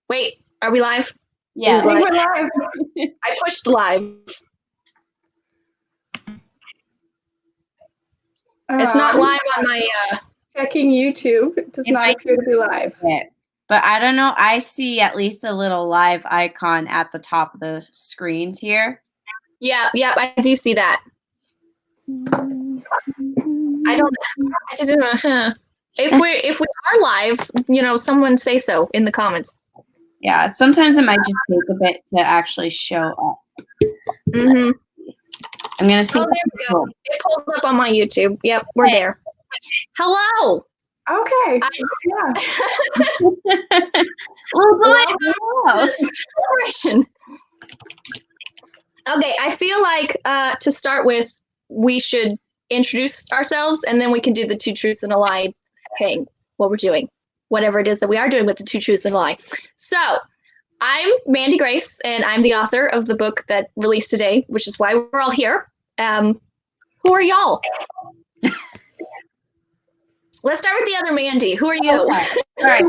Wait, are we live? Yeah, Is it live? We're live. I pushed live. It's not live on my. Checking YouTube. It does not appear to be live. But I don't know. I see at least a little live icon at the top of the screens here. Yeah, I do see that. I don't. If we are live, someone say so in the comments. Yeah, sometimes it might just take a bit to actually show up. Mm-hmm. I'm gonna see. Oh, there we go. It pulled up on my YouTube. Yep, we're there. Hello. Okay. Celebration. Okay, I feel like to start with, we should introduce ourselves, and then we can do the 2 truths and a lie thing. What we're doing, whatever it is that we are doing with the 2 truths and a lie. So, I'm Mandy Grace, and I'm the author of the book that released today, which is why we're all here. Who are y'all? Let's start with the other Mandy. Who are you? Okay. All right.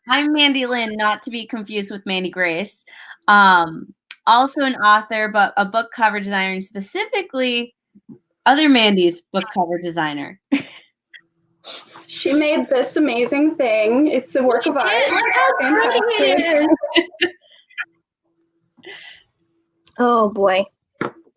I'm Mandy Lynn, not to be confused with Mandy Grace. Also an author, but a book cover designer, and specifically other Mandy's book cover designer. She made this amazing thing. It's a work of art. Look how pretty it is. Oh boy.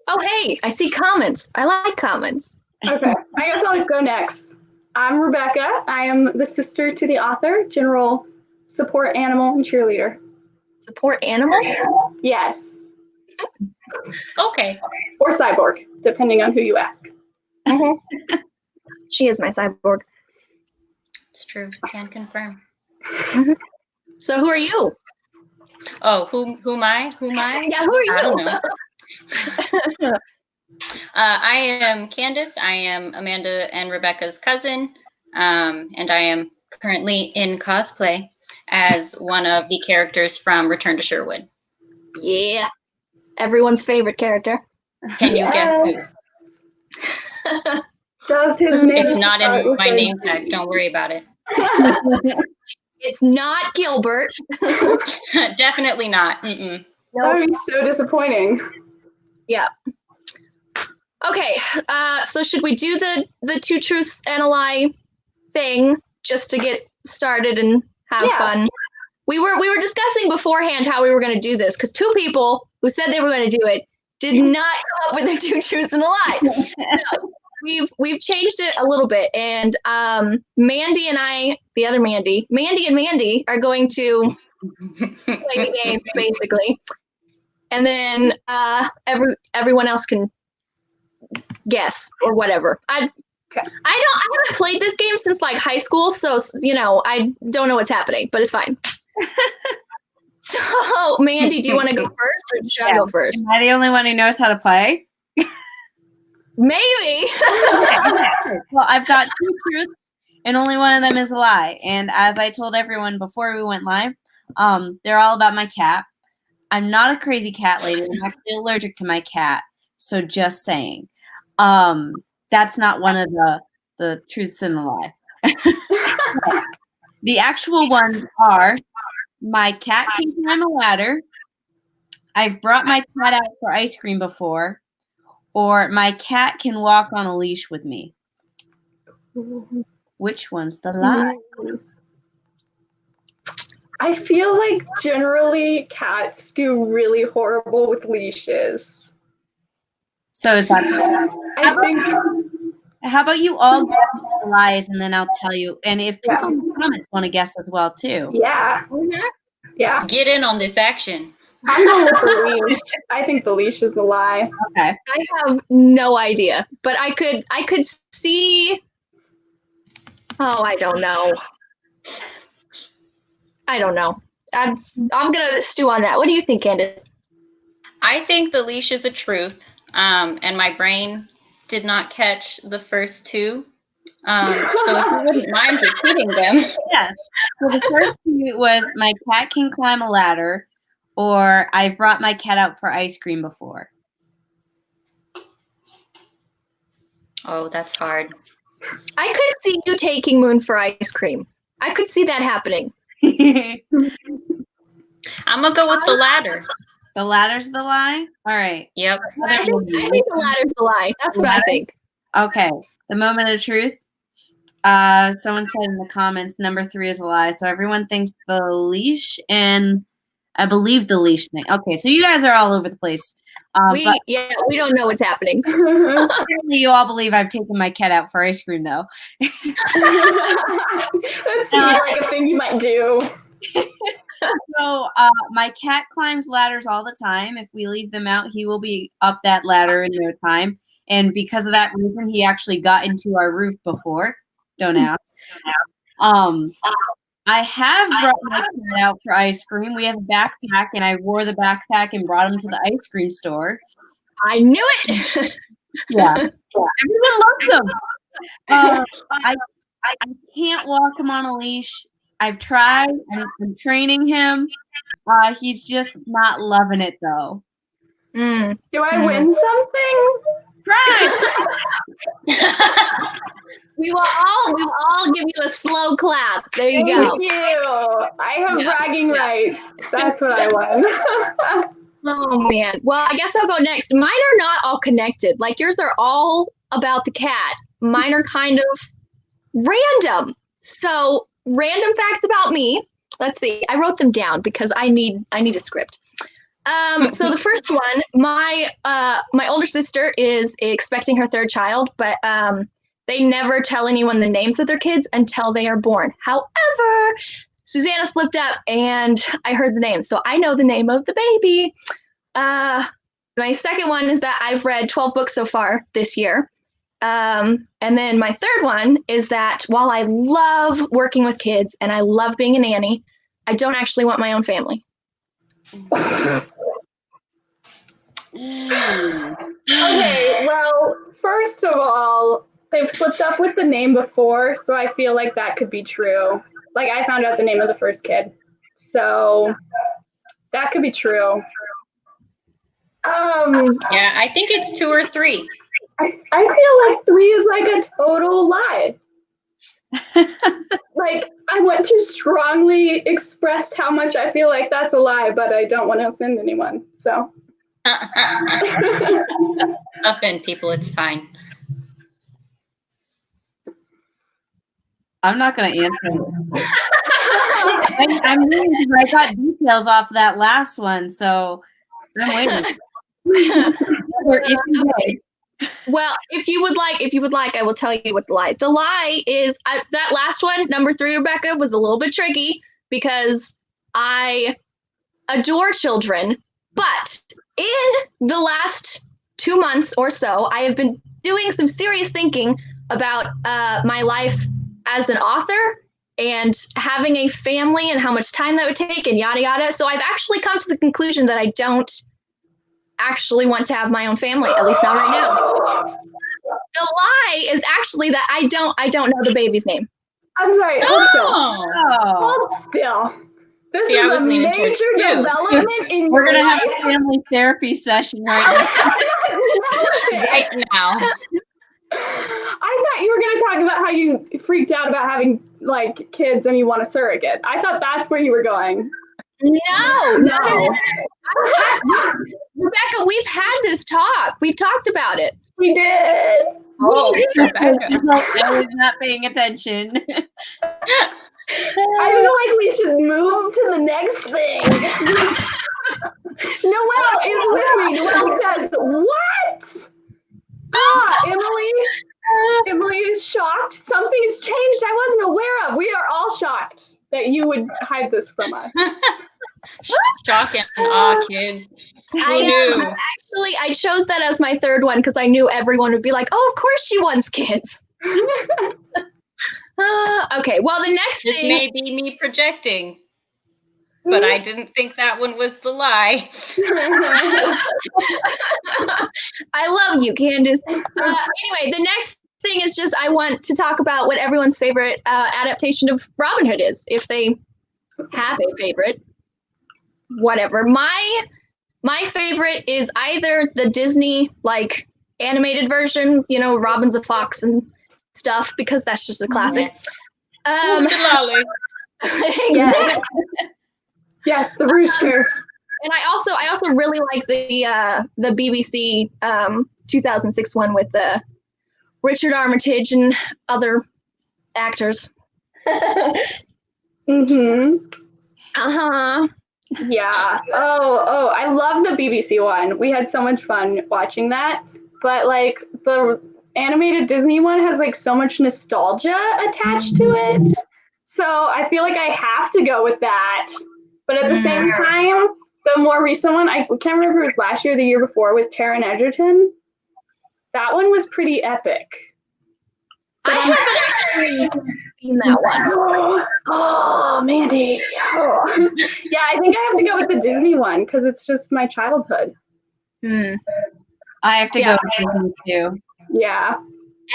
Oh hey, I see comments. I like comments. Okay, I guess I'll go next. I'm Rebecca. I am the sister to the author, general support animal and cheerleader. Support animal? Yes. Okay. Or cyborg, depending on who you ask. Mm-hmm. She is my cyborg. It's true. Can confirm. Mm-hmm. So who are you? Oh, who am I? Who am I? Yeah, who are you? I don't know. I am Candace. I am Amanda and Rebecca's cousin, and I am currently in cosplay as one of the characters from Return to Sherwood. Yeah, everyone's favorite character. Can you guess who? Does his name? It's not in my name tag. Don't worry about it. It's not Gilbert. Definitely not. Mm-mm. That would be so disappointing. Yeah. Okay, so should we do the 2 truths and a lie thing just to get started and have fun? We were discussing beforehand how we were going to do this because 2 people who said they were going to do it did not come up with the 2 truths and a lie. So we've changed it a little bit, and Mandy and I, the other Mandy and Mandy are going to play the game basically, and then everyone else can guess or whatever. I haven't played this game since like high school, so I don't know what's happening, but it's fine. So Mandy, do you want to go first, or should I go first? Am I the only one who knows how to play? Maybe. Okay. Well, I've got 2 truths, and only one of them is a lie. And as I told everyone before we went live, they're all about my cat. I'm not a crazy cat lady. I'm actually allergic to my cat. So just saying. That's not one of the truths and the lie. The actual ones are: my cat can climb a ladder, I've brought my cat out for ice cream before, or my cat can walk on a leash with me. Which one's the lie? I feel like generally cats do really horrible with leashes. So is that how about you all guess the lies, and then I'll tell you. And if people in the comments want to guess as well too. Yeah. Get in on this action. I'm going with the leash. I think the leash is the lie. Okay. I have no idea, but I could see. Oh, I don't know. I'm gonna stew on that. What do you think, Candace? I think the leash is a truth, and my brain did not catch the first 2. So if you wouldn't mind repeating them. Yes. So the first 2 was my cat can climb a ladder, or I've brought my cat out for ice cream before. Oh, that's hard. I could see you taking Moon for ice cream. I could see that happening. I'm gonna go with the latter. The latter's the lie? All right. Yep. I think the latter's the lie. That's what I think. Okay. The moment of truth. Someone said in the comments, number 3 is a lie. So everyone thinks the leash, and I believe the leash thing. Okay, so you guys are all over the place. But We don't know what's happening. apparently you all believe I've taken my cat out for ice cream, though. That seems like a thing you might do. So my cat climbs ladders all the time. If we leave them out, he will be up that ladder in no time. And because of that reason, he actually got into our roof before. Don't ask. I have brought my cat out for ice cream. We have a backpack, and I wore the backpack and brought him to the ice cream store. I knew it. Yeah. Everyone loves him. I can't walk him on a leash. I've tried. I'm training him. He's just not loving it, though. Do I win something? Right. We will all give you a slow clap. There you go. Thank you. I have bragging rights. That's what I want. Oh man. Well, I guess I'll go next. Mine are not all connected. Like yours are all about the cat. Mine are kind of random. So, random facts about me. Let's see. I wrote them down because I need a script. So the first one, my older sister is expecting her 3rd child, but they never tell anyone the names of their kids until they are born. However, Susanna's flipped up and I heard the name, so I know the name of the baby. My second one is that I've read 12 books so far this year. And then my third one is that while I love working with kids and I love being a nanny, I don't actually want my own family. Okay, well, first of all, they've slipped up with the name before, so I feel like that could be true. Like, I found out the name of the first kid, so that could be true. Yeah, I think it's 2 or 3. I feel like 3 is like a total lie. Like, I want to strongly express how much I feel like that's a lie, but I don't want to offend anyone, so. Offend people, it's fine. I'm not going to answer. I'm waiting because I got details off that last one, so I'm waiting. Okay. Well, if you would like, I will tell you what the lie is. The lie is that last one, number 3, Rebecca, was a little bit tricky because I adore children, but in the last 2 months or so, I have been doing some serious thinking about my life as an author and having a family and how much time that would take and yada yada. So I've actually come to the conclusion that I don't actually want to have my own family, at least not right now. The lie is actually that I don't know the baby's name. I'm sorry, hold still. Oh. Hold still. This See, I is was a leaning major towards you. development in We're your going to have life. a family therapy session right now. Right now. I thought you were going to talk about how you freaked out about having like kids and you want a surrogate. I thought that's where you were going. No. Rebecca, we've had this talk. We've talked about it. We did. Oh, I was not paying attention. I feel like we should move to the next thing. Noelle is with me. Noelle says, what? Emily is shocked. Something's changed I wasn't aware of. We are all shocked that you would hide this from us. Shock and awe, kids. I chose that as my third one because I knew everyone would be like, oh, of course she wants kids. Okay, well, the next This thing... may be me projecting, but I didn't think that one was the lie. I love you, Candace. Anyway, the next thing is just I want to talk about what everyone's favorite adaptation of Robin Hood is, if they have a favorite. Whatever. My favorite is either the Disney like animated version, you know, Robin's a fox and stuff, because that's just a classic. Lolly. Exactly. Yes, the rooster. And I also really like the BBC 2006 one with Richard Armitage and other actors. Mm-hmm. Uh-huh. Yeah. Oh, I love the BBC one. We had so much fun watching that. But like the animated Disney one has like so much nostalgia attached to it. So I feel like I have to go with that. But at the same time, the more recent one, I can't remember if it was last year or the year before with Taron Egerton. That one was pretty epic. I haven't actually seen that one. Oh, Mandy. Oh. Yeah, I think I have to go with the Disney one because it's just my childhood. I have to go with Disney too. Yeah.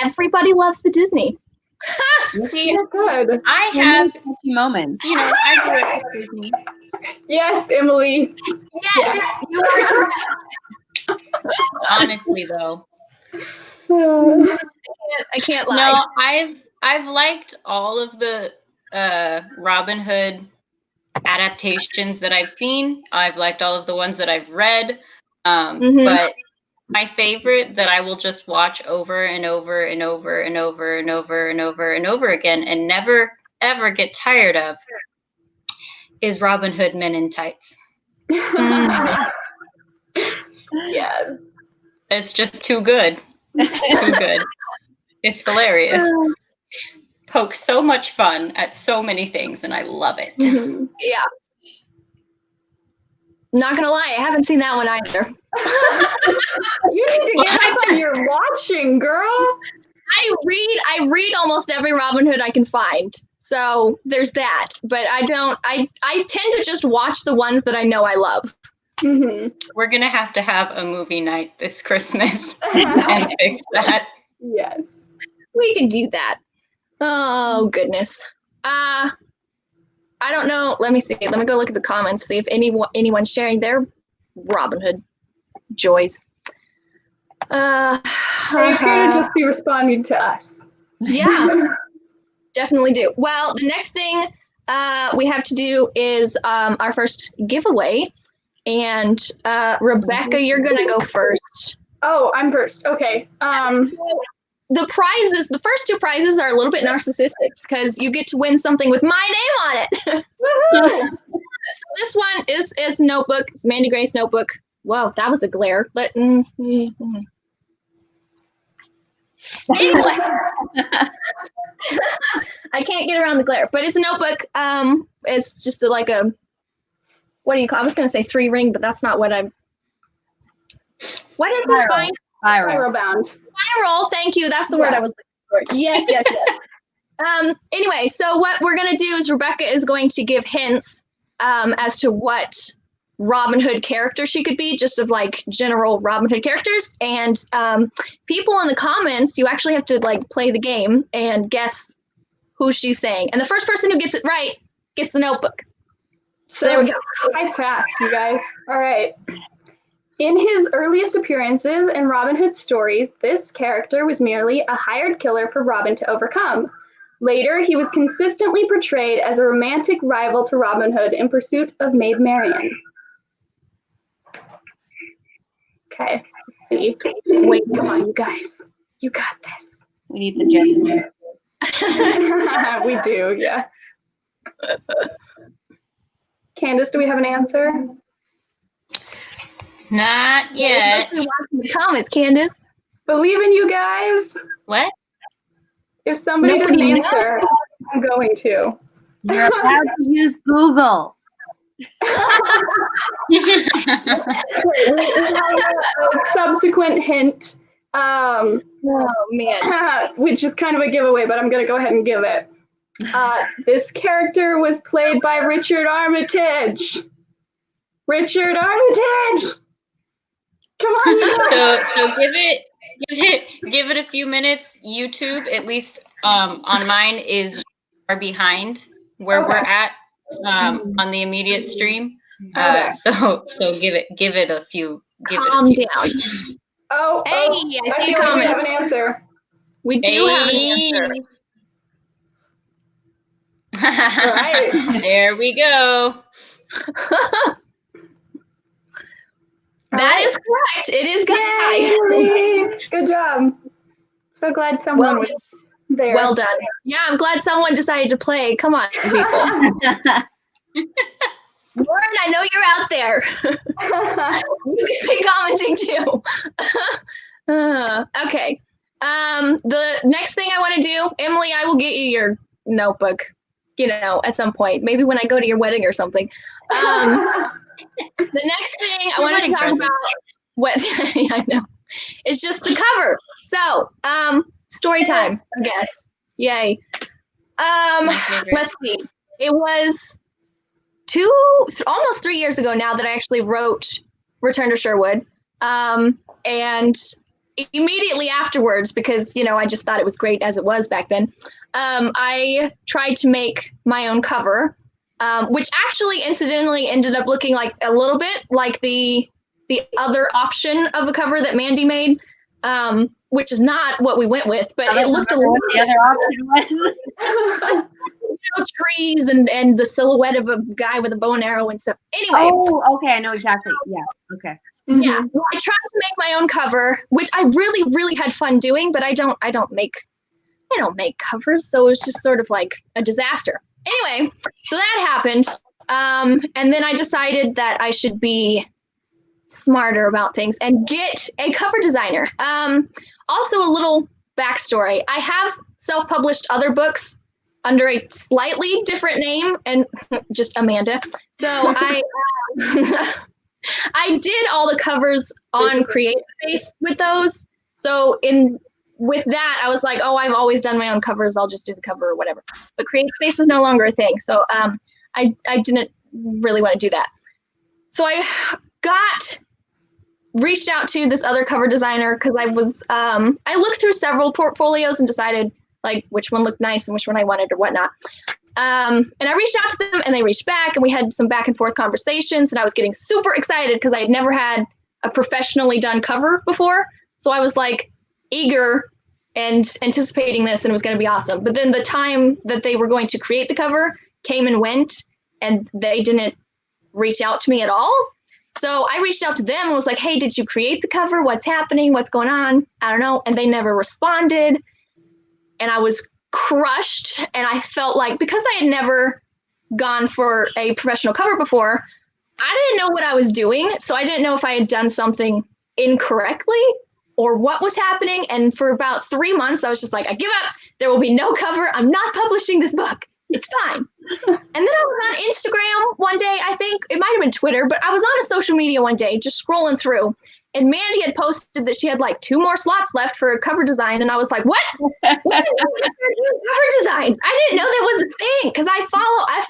Everybody loves the Disney. See, Good. I have, moments. I grew up with Disney. Yes, Emily. Yes, you are correct. Honestly, though. I can't lie. No, I've liked all of the Robin Hood adaptations that I've seen. I've liked all of the ones that I've read. But my favorite that I will just watch over and over and over and over and over and over and over again and never ever get tired of is Robin Hood Men in Tights. Yeah. It's just too good. Too good. It's hilarious. Pokes so much fun at so many things, and I love it. Yeah. Not gonna lie, I haven't seen that one either. You need to get up on your watching, girl. I read almost every Robin Hood I can find. So there's that. But I tend to just watch the ones that I know I love. We're gonna have to have a movie night this Christmas and fix that. Yes. We can do that. Oh goodness. I don't know. Let me see. Let me go look at the comments, see if anyone's sharing their Robin Hood joys. They appear to just be responding to us. Yeah, definitely do. Well, the next thing we have to do is our first giveaway. And Rebecca, you're gonna go first. Oh, I'm first. Okay. So the prizes, the first two prizes are a little bit narcissistic because you get to win something with my name on it. Woohoo! So this one is notebook. It's Mandy Grace notebook. Whoa, that was a glare. But anyway, I can't get around the glare. But it's a notebook. It's just like a, what do you call? I was going to say 3-ring, but that's not what I'm. What is this? Spiral bound. Spiral. Thank you. That's the word I was looking for. Yes. Anyway, so what we're going to do is Rebecca is going to give hints as to what Robin Hood character she could be, just of like general Robin Hood characters. And people in the comments, you actually have to like play the game and guess who she's saying. And the first person who gets it right gets the notebook. So there we go. I passed, you guys. All right. In his earliest appearances in Robin Hood stories, this character was merely a hired killer for Robin to overcome. Later, he was consistently portrayed as a romantic rival to Robin Hood in pursuit of Maid Marian. Okay, let's see. Wait, come on, you guys. You got this. We need the gender. We do, yes. Candace, do we have an answer? Not yet. Watching the comments, Candace. Believe in you guys. What? If somebody doesn't answer, I'm going to. You're allowed to use Google. We have a subsequent hint, Oh man. which is kind of a giveaway, but I'm going to go ahead and give it. This character was played by Richard Armitage. Richard Armitage. Come on. So give it a few minutes. YouTube, at least on mine, is far behind where we're at on the immediate stream. So give it a few. Calm down. Oh, hey, I see a comment. We have an answer. We do have an answer. All right. There we go. That is correct. It is Guy. Yay! Good job. So glad someone was there. Well done. Yeah, I'm glad someone decided to play. Come on, people. Lauren, I know you're out there. You can be commenting too. Okay. The next thing I want to do, Emily, I will get you your notebook, at some point. Maybe when I go to your wedding or something. The next thing I wanted to talk about I know. It's just the cover. So, story time, I guess. Yay. Let's see. It was almost 3 years ago now that I actually wrote Return to Sherwood. And immediately afterwards, because, I just thought it was great as it was back then, I tried to make my own cover, which actually incidentally ended up looking like a little bit like the other option of a cover that Mandy made, which is not what we went with, but it looked a little. What the other option was? Trees and the silhouette of a guy with a bow and arrow and stuff. Anyway. Oh, okay, I know exactly. Yeah. Okay. Mm-hmm. Yeah, well, I tried to make my own cover, which I really, really had fun doing, but I don't make covers, so it was just sort of like a disaster. Anyway, so that happened, and then I decided that I should be smarter about things and get a cover designer. Also, a little backstory: I have self-published other books under a slightly different name, and just Amanda. So I did all the covers on CreateSpace with those. So with that, I was like, oh, I've always done my own covers. I'll just do the cover or whatever. But CreateSpace was no longer a thing. So I didn't really want to do that. So I reached out to this other cover designer because I looked through several portfolios and decided like which one looked nice and which one I wanted or whatnot. And I reached out to them and they reached back and we had some back and forth conversations and I was getting super excited because I had never had a professionally done cover before. So I was like eager and anticipating this and it was going to be awesome. But then the time that they were going to create the cover came and went and they didn't reach out to me at all. So I reached out to them and was like, hey, did you create the cover? What's happening? What's going on? I don't know. And they never responded. And I was crushed. And I felt like because I had never gone for a professional cover before, I didn't know what I was doing. So I didn't know if I had done something incorrectly or what was happening. And for about 3 months, I was just like, I give up. There will be no cover. I'm not publishing this book. It's fine. And then I was on Instagram one day. I think it might have been Twitter, but I was on a social media one day just scrolling through. And Mandy had posted that she had like 2 more slots left for a cover design. And I was like, what? What cover designs? I didn't know that was a thing because I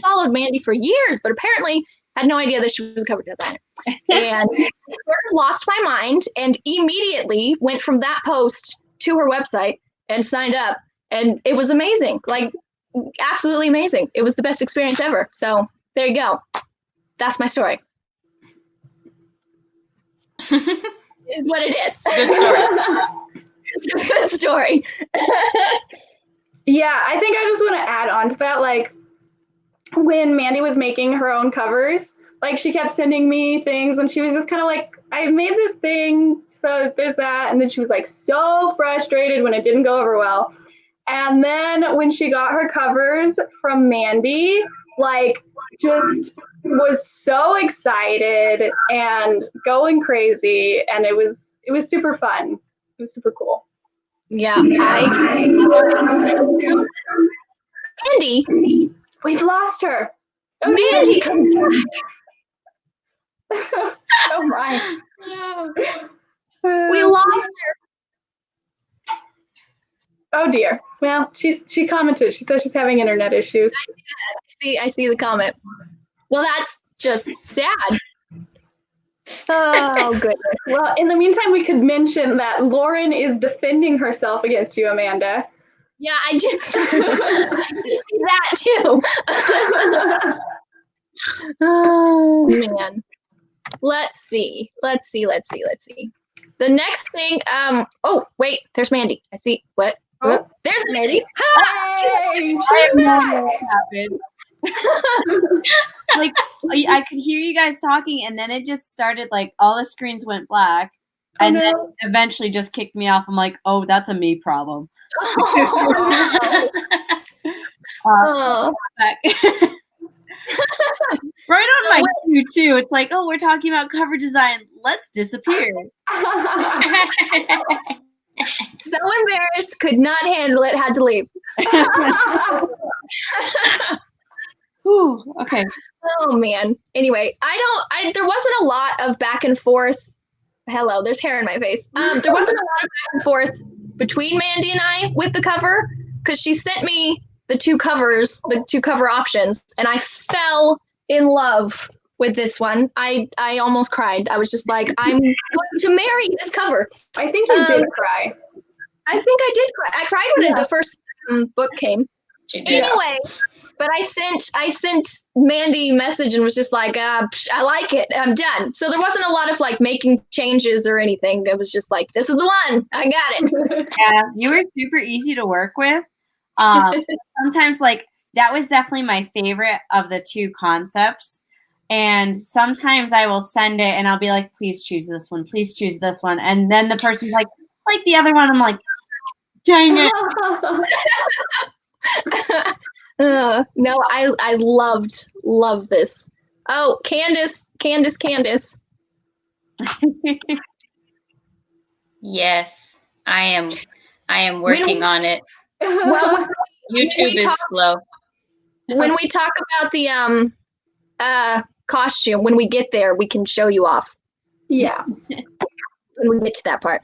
followed Mandy for years, but apparently had no idea that she was a cover designer. And I sort of lost my mind and immediately went from that post to her website and signed up. And it was amazing. Like, absolutely amazing. It was the best experience ever. So there you go. That's my story. Is what it is. Good story. It's a good story. Yeah, I think I just want to add on to that. Like when Mandy was making her own covers, like she kept sending me things and she was just kind of like, I made this thing, so there's that. And then she was like so frustrated when it didn't go over well. And then when she got her covers from Mandy, like just was so excited and going crazy. And it was super fun. It was super cool. Yeah. Mandy. We've lost her. Mandy, come back. Oh my. We lost her. Oh dear. Well, she commented. She says she's having internet issues. I see the comment. Well, that's just sad. Oh goodness. Well, in the meantime, we could mention that Lauren is defending herself against you, Amanda. Yeah, I did see that too. Oh man. Let's see. The next thing, oh wait, there's Mandy. I see. What? Oh, there's Mandy. Hi! Hey, I have no idea what happened. Like, I could hear you guys talking, and then it just started, like, all the screens went black, and then eventually just kicked me off. I'm like, oh, that's a me problem. Back. Right on my cue, too. It's like, oh, we're talking about cover design. Let's disappear. So embarrassed, could not handle it, had to leave. Whew, okay. Oh man. Anyway, there wasn't a lot of back and forth. Hello, there's hair in my face. There wasn't a lot of back and forth between Mandy and I with the cover, because she sent me the two cover options, and I fell in love with this one. I almost cried. I was just like, I'm going to marry this cover. I think you did cry. I think I did cry. I cried when the first book came. Anyway, but I sent Mandy a message and was just like, I like it. I'm done. So there wasn't a lot of like making changes or anything. It was just like, this is the one. I got it. Yeah, you were super easy to work with. Sometimes like that was definitely my favorite of the two concepts. And sometimes I will send it and I'll be like, please choose this one. Please choose this one. And then the person's like the other one. I'm like, dang it. No, I loved this. Oh, Candace. Yes, I am working on it. Well, YouTube is slow. When we talk about the costume, when we get there, we can show you off. Yeah. When we get to that part.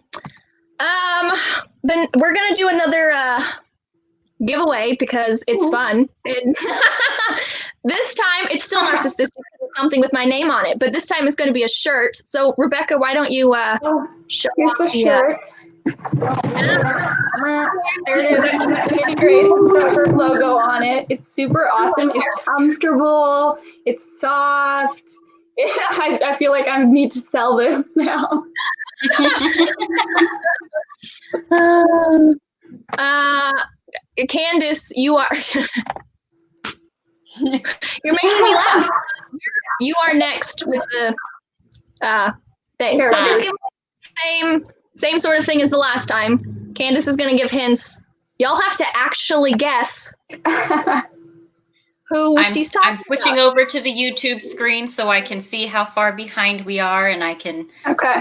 Then we're gonna do another giveaway because it's fun. And this time it's still narcissistic, something with my name on it, but this time it's going to be a shirt. So Rebecca, why don't you show off the shirt? There it is. Mandy Grace got her logo on it. It's super awesome. It's comfortable. It's soft. I feel like I need to sell this now. Candace, you are you're making me laugh. You are next with the thing. So this gives same sort of thing as the last time. Candace is going to give hints. Y'all have to actually guess who she's talking about. I'm switching over to the YouTube screen so I can see how far behind we are, and I can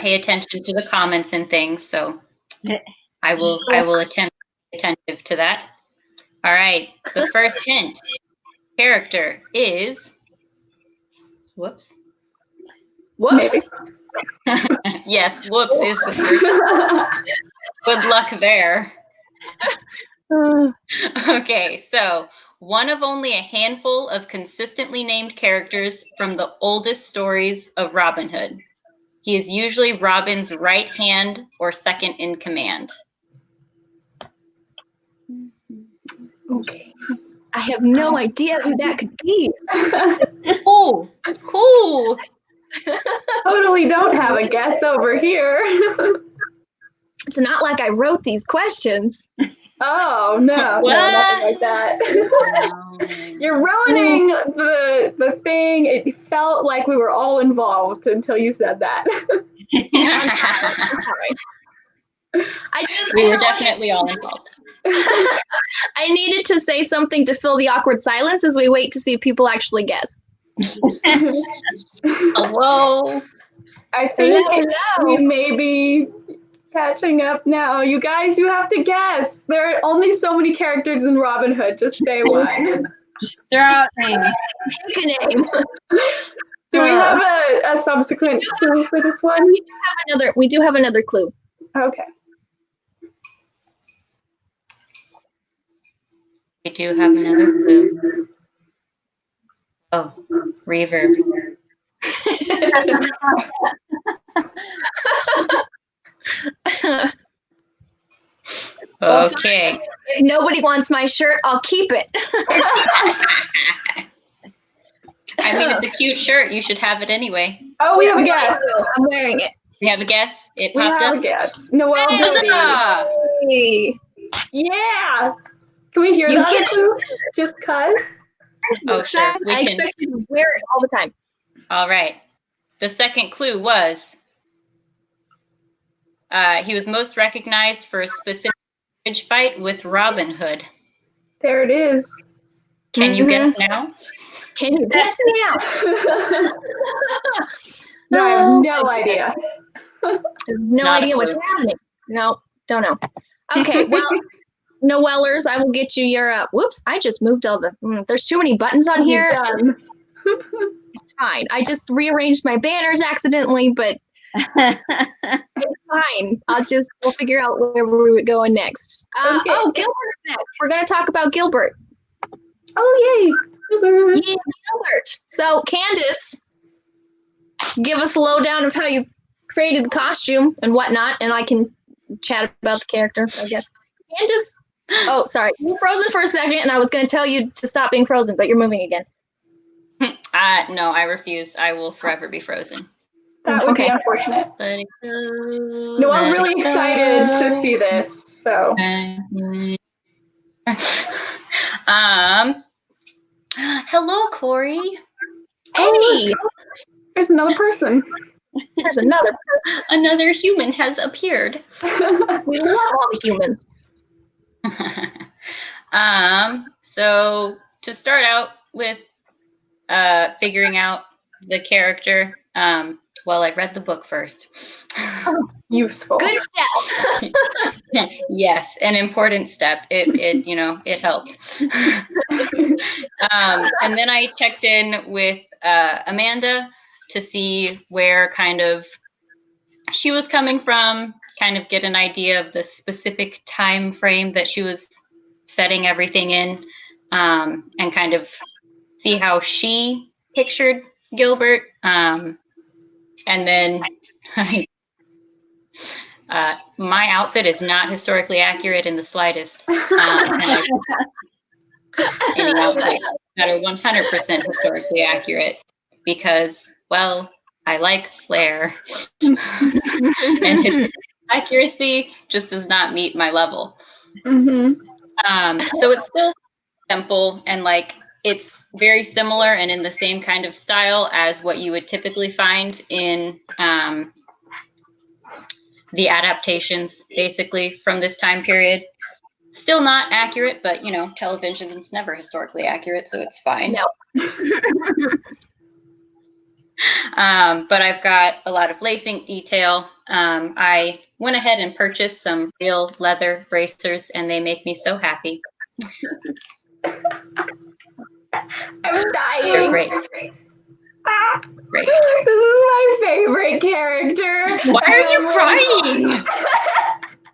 pay attention to the comments and things. So I will attempt to be attentive to that. All right. The first hint character is whoops. Yes, whoops is the search. Good luck there. Okay, so one of only a handful of consistently named characters from the oldest stories of Robin Hood. He is usually Robin's right hand or second in command. Okay. I have no idea who that could be. Oh, cool. Totally don't have a guess over here. It's not like I wrote these questions. Oh, no, nothing like that. You're ruining the thing. It felt like we were all involved until you said that. We were definitely all involved. I needed to say something to fill the awkward silence as we wait to see if people actually guess. Hello. I think we may be catching up now. You guys, you have to guess. There are only so many characters in Robin Hood. Just say one. Just throw out names. Pick a name. Do we have a subsequent clue for this one? We do have another clue. Okay. We do have another clue. Oh, reverb. Okay. If nobody wants my shirt, I'll keep it. I mean, it's a cute shirt. You should have it anyway. Oh, we have a guess. I'm wearing it. We have a guess. It We popped have up. a guess. Noelle Doty. Hey. Yeah. Can we hear You that get clue? Just cuz? Oh, sure. I expect you to wear it all the time. All right. The second clue was he was most recognized for a specific fight with Robin Hood. There it is. Can you guess now? Can you guess now? No, I have no idea. No Not a idea what's clue. happening. No, don't know. Okay, well, Noellers, I will get you your. Whoops! I just moved all the. There's too many buttons on here. Done. It's fine. I just rearranged my banners accidentally, but it's fine. We'll figure out where we're going next. Okay. Oh, Gilbert's next. We're gonna talk about Gilbert. Oh, yay. Yeah, Gilbert. So, Candace, give us a lowdown of how you created the costume and whatnot, and I can chat about the character, I guess. Candace, oh, sorry. You were frozen for a second, and I was going to tell you to stop being frozen, but you're moving again. No, I refuse. I will forever be frozen. That would be Okay. unfortunate. Let it go. Noelle's let really it excited go. to see this, so. Hello, Corey. Hey, There's another person. there's another. Another human has appeared. We love all the humans. So to start out with figuring out the character, well, I read the book first. Useful. Good step. Yes, an important step. It helped. And then I checked in with Amanda to see where kind of she was coming from, kind of get an idea of the specific time frame that she was setting everything in, and kind of see how she pictured Gilbert. And then my outfit is not historically accurate in the slightest. And any outfits that are 100% historically accurate because, well, I like flair. And his accuracy just does not meet my level. Mm-hmm. So it's still simple and it's very similar and in the same kind of style as what you would typically find in the adaptations, basically, from this time period. Still not accurate, but, television is never historically accurate, so it's fine. No. But I've got a lot of lacing detail. I went ahead and purchased some real leather bracers, and they make me so happy. I'm dying. They're great. Great. This is my favorite character. Why are you crying?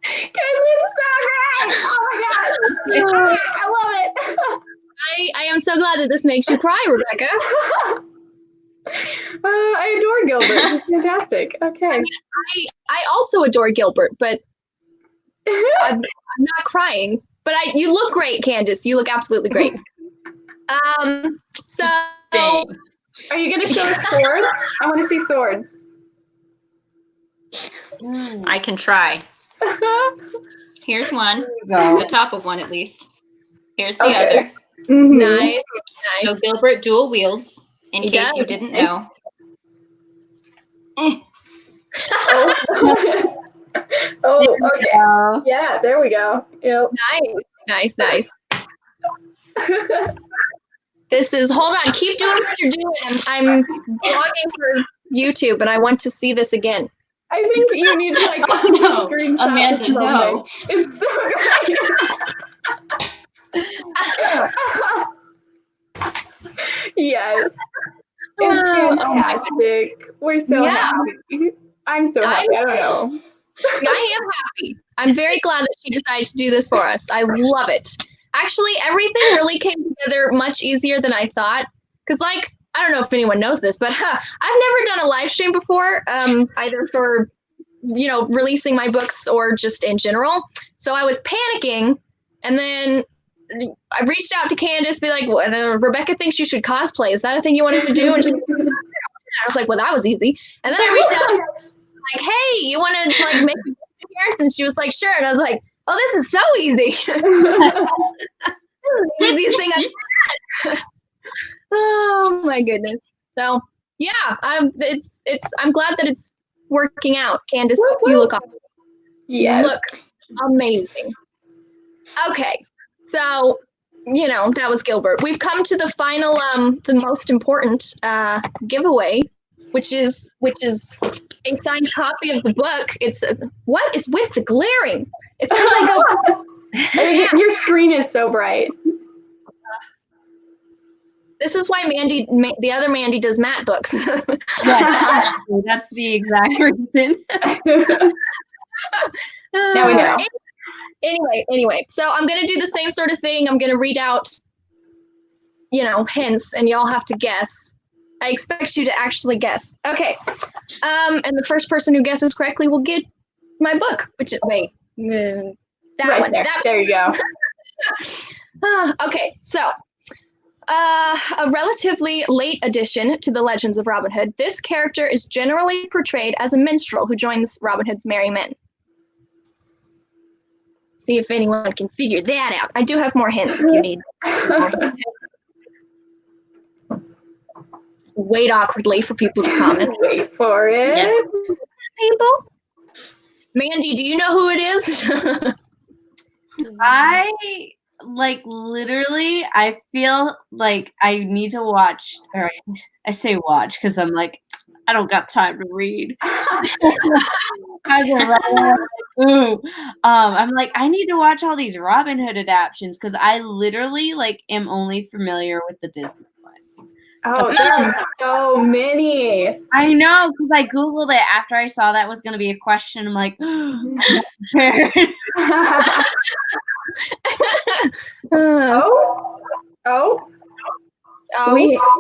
Because it's so great. Oh my god. I love it. I am so glad that this makes you cry, Rebecca. I adore Gilbert. He's fantastic. Okay. I also adore Gilbert, but I'm not crying. But you look great, Candace. You look absolutely great. So Dang. Are you gonna show us swords? I want to see swords. I can try. Here's one. Go. The top of one, at least. Here's the Okay. other. Mm-hmm. nice. So Gilbert dual wields, in He case does. you didn't know. Oh, okay. Go. Yeah, there we go. Yep. Nice. This is, hold on, keep doing what you're doing. I'm blogging for YouTube and I want to see this again. I think you need to No, screenshot Amanda, this no. moment. It's so great. Yes. It's fantastic. We're so Yeah. happy. I'm so happy. I don't know. I am happy. I'm very glad that she decided to do this for us. I love it. Actually, everything really came together much easier than I thought. Because, I don't know if anyone knows this, but I've never done a live stream before, either for, releasing my books or just in general. So I was panicking, and then I reached out to Candace, be like, Rebecca thinks you should cosplay. Is that a thing you wanted to do? And she I was like, well, that was easy. And then I reached out to her, like, hey, you want to make an appearance? And she was like, sure. And I was like, oh, this is so easy. This is the easiest thing I've had. Oh my goodness. So yeah, I'm glad that it's working out. Candace, you look awesome. Yes. You look amazing. Okay, so that was Gilbert. We've come to the final, the most important giveaway, which is a signed copy of the book. It's what is with the glaring? It's because I go. Your screen is so bright. This is why the other Mandy does matte books. Yeah, that's the exact reason. Now we know. Anyway, so I'm gonna do the same sort of thing. I'm gonna read out, hints, and y'all have to guess. I expect you to actually guess. Okay. And the first person who guesses correctly will get my book. That right one. There. That there you go. Okay, so a relatively late addition to the legends of Robin Hood, this character is generally portrayed as a minstrel who joins Robin Hood's merry men. See if anyone can figure that out. I do have more hints if you need more hints. Wait awkwardly for people to comment. Wait for it. Yes. People? Mandy, do you know who it is? Literally, I feel like I need to watch, or I say watch because I'm like, I don't got time to read. I'm like, I need to watch all these Robin Hood adaptations because I literally am only familiar with the Disney one. Oh, there's so many. I know, because I Googled it after I saw that was going to be a question. I'm like,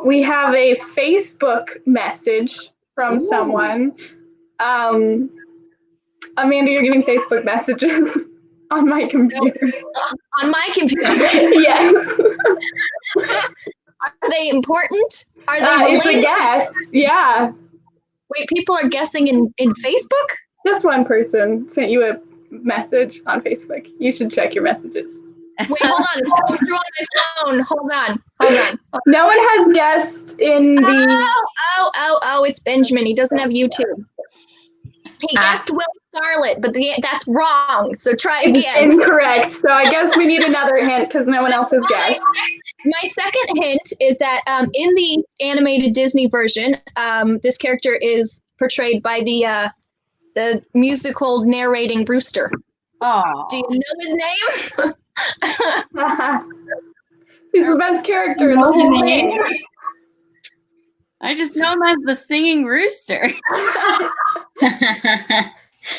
We have a Facebook message from someone. Amanda, you're getting Facebook messages on my computer. On my computer? Yes. Are they important? Are they it's a guess. Yeah. Wait, people are guessing in Facebook? Just one person sent you a message on Facebook. You should check your messages. Wait, hold on. It's coming through on my phone. Hold on. No one has guessed in the... Oh, it's Benjamin. He doesn't have YouTube. He guessed Will Scarlet, but that's wrong. So try again. Incorrect. So I guess we need another hint because no one else has guessed. My second hint is that in the animated Disney version, this character is portrayed by the musical narrating Brewster. Oh. Do you know his name? He's the best character in the whole thing. I just know him as the singing rooster.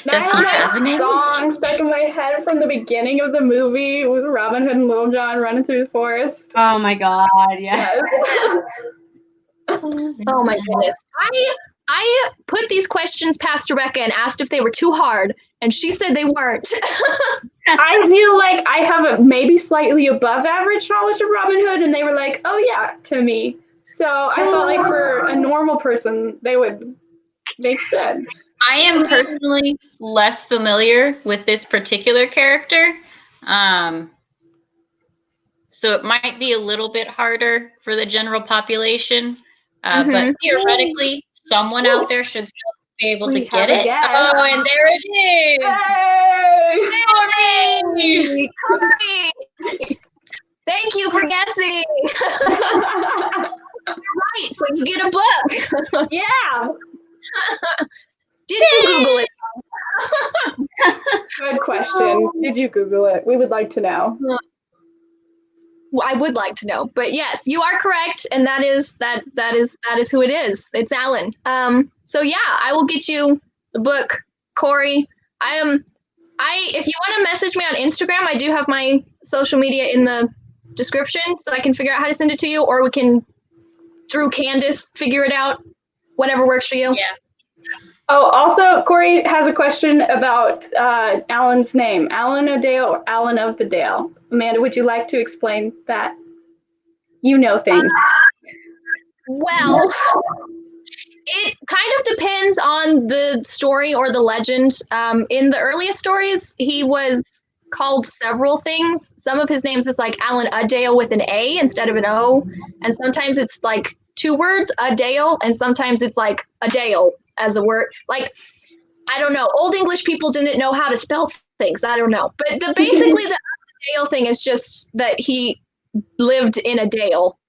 Does he have a name? Song stuck in my head from the beginning of the movie with Robin Hood and Little John running through the forest. Oh my God! Yes. Oh my goodness! I put these questions past Rebecca and asked if they were too hard, and she said they weren't. I feel like I have a maybe slightly above average knowledge of Robin Hood, and they were like, "Oh yeah," to me. So I felt like for a normal person, they would make sense. I am personally less familiar with this particular character. So it might be a little bit harder for the general population. But theoretically, someone out there should still be able to get it. Oh, and there it is. Hey! Corey! Thank you for guessing. Right, so you get a book. Yeah. Did you Google it? Good question. Did you Google it? We would like to know. Well, I would like to know, but yes, you are correct, and that is who it is. It's Alan. So yeah, I will get you the book, Corey. If you want to message me on Instagram, I do have my social media in the description, so I can figure out how to send it to you, or we can through Candace figure it out. Whatever works for you. Yeah. Oh, also, Corey has a question about Alan's name. Alan O'Dale or Alan of the Dale? Amanda, would you like to explain that? You know things. Well, it kind of depends on the story or the legend. In the earliest stories, he was called several things. Some of his names is like Alan Adale with an A instead of an O, and sometimes it's like 2 words, Adale, and sometimes it's like Adale as a word. Like, I don't know. Old English people didn't know how to spell things. I don't know. But basically the Adale thing is just that he lived in a dale.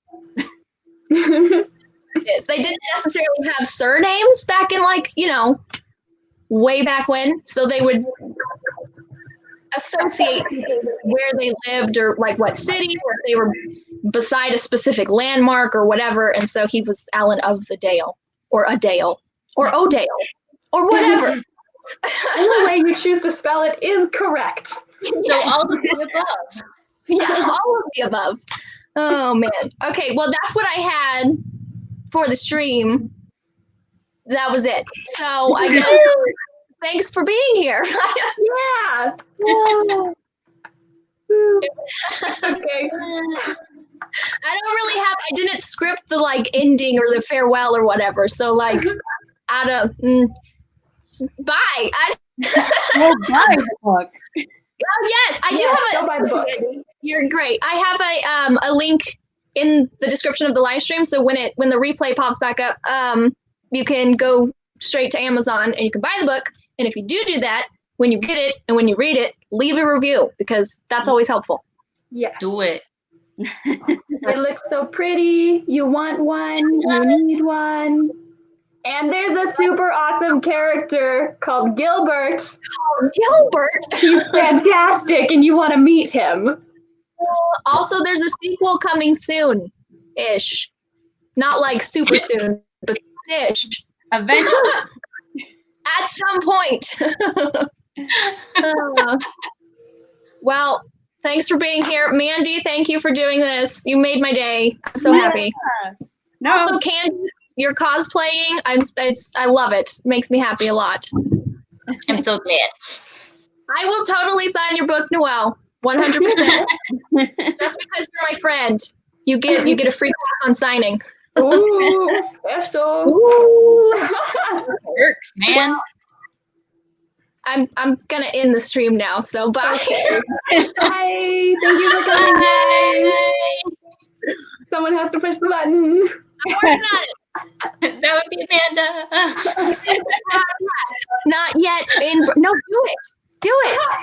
They didn't necessarily have surnames back in, like, way back when. So they would associate people with where they lived or like what city, or if they were beside a specific landmark or whatever. And so he was Alan of the Dale, or Adale, or Odale, or whatever. Any way you choose to spell it is correct. So all of the above. Yes, all of the above. Oh man. Okay, well that's what I had for the stream. That was it. So I guess thanks for being here. Yeah. Okay. I didn't script the like ending or the farewell or whatever. So like bye. Well, buy the book. Oh yes, I do go buy the book. You're great. I have a link in the description of the live stream. So when the replay pops back up, you can go straight to Amazon and you can buy the book. And if you do that, when you get it and when you read it, leave a review because that's always helpful. Yes. Do it. It looks so pretty. You want one. You need one. And there's a super awesome character called Gilbert. Gilbert. He's fantastic, and you want to meet him. Also, there's a sequel coming soon-ish. Not like super soon, but ish. Eventually. At some point. Well, thanks for being here. Mandy, thank you for doing this. You made my day. I'm so happy. No. Also, Candice, you're cosplaying. I love it. It makes me happy a lot. I'm so glad. I will totally sign your book, Noelle. 100%. Just because you're my friend. You get a free pass on signing. Ooh, special. Ooh. Works, man. Well, I'm gonna end the stream now, so bye. Okay. Bye. Thank you for coming. Yay. Someone has to push the button. I'm working on it. That would be Amanda. Not yet. No, do it. Do it.